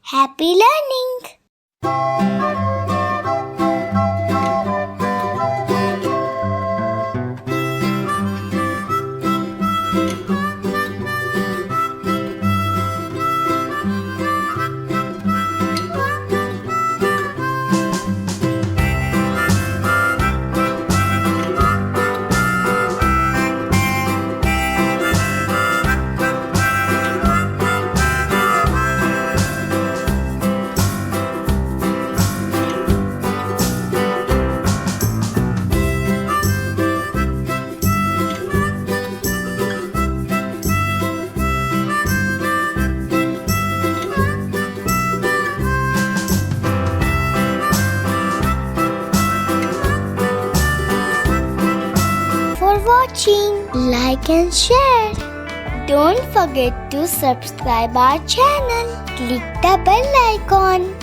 Happy learning! For watching, like and share. Don't forget to subscribe our channel. Click the bell icon.